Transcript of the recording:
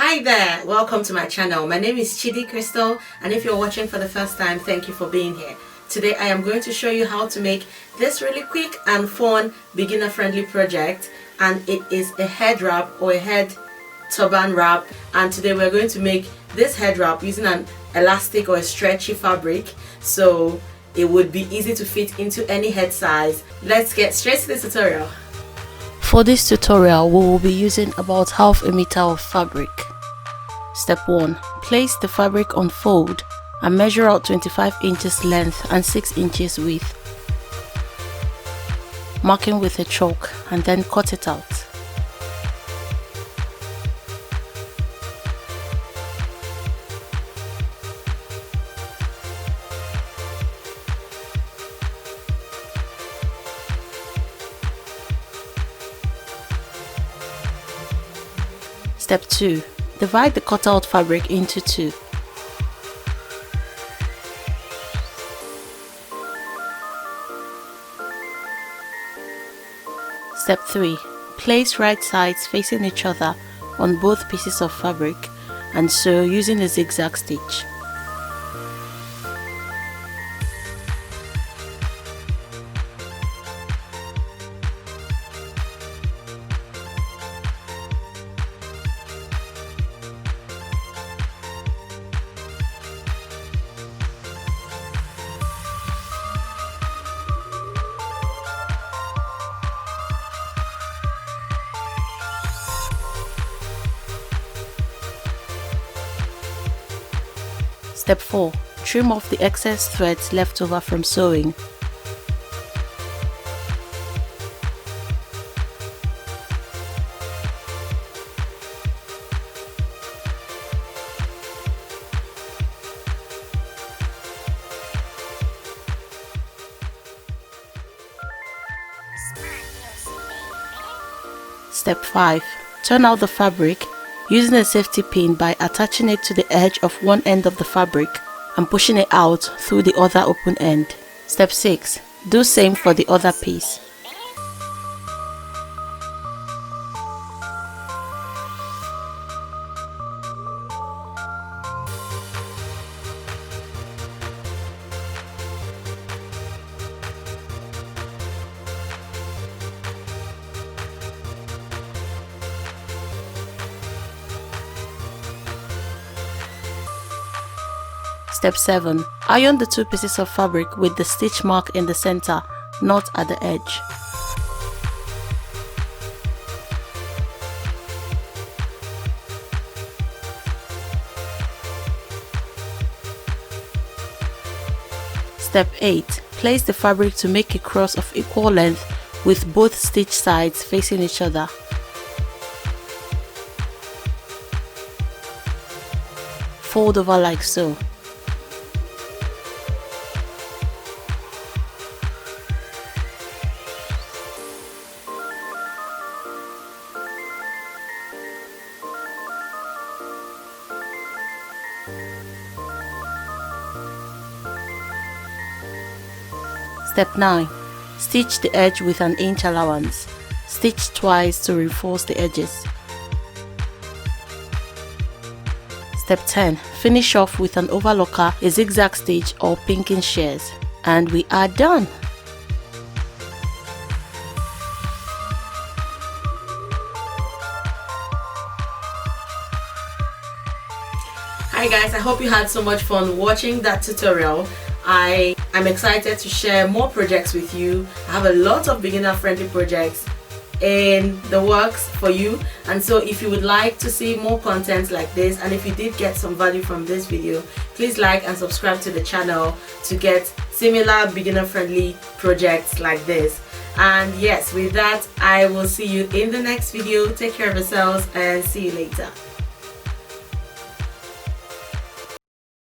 Hi there, welcome to my channel. My name is Chidi Crystal, and if you're watching for the first time, thank you for being here. Today I am going to show you how to make this really quick and fun beginner friendly project, and it is a head wrap or a head turban wrap. And today we're going to make this head wrap using an elastic or a stretchy fabric, so it would be easy to fit into any head size. Let's get straight to the tutorial. For this tutorial, we will be using about half a meter of fabric. Step 1. Place the fabric on fold and measure out 25 inches length and 6 inches width, marking with a chalk, and then cut it out. Step 2. Divide the cutout fabric into two. Step 3. Place right sides facing each other on both pieces of fabric and sew using a zigzag stitch. Step 4. Trim off the excess threads left over from sewing. Step 5. Turn out the fabric using a safety pin by attaching it to the edge of one end of the fabric and pushing it out through the other open end. Step 6. Do same for the other piece. Step 7. Iron the two pieces of fabric with the stitch mark in the center, not at the edge. Step 8. Place the fabric to make a cross of equal length with both stitch sides facing each other. Fold over like so. Step 9. Stitch the edge with an inch allowance. Stitch twice to reinforce the edges. Step 10. Finish off with an overlocker, a zigzag stitch or pinking shears. And we are done! Hi guys, I hope you had so much fun watching that tutorial. I am excited to share more projects with you. I have a lot of beginner friendly projects in the works for you, and so if you would like to see more content like this, and if you did get some value from this video, please like and subscribe to the channel to get similar beginner friendly projects like this. And yes, with that, I will see you in the next video. Take care of yourselves and see you later.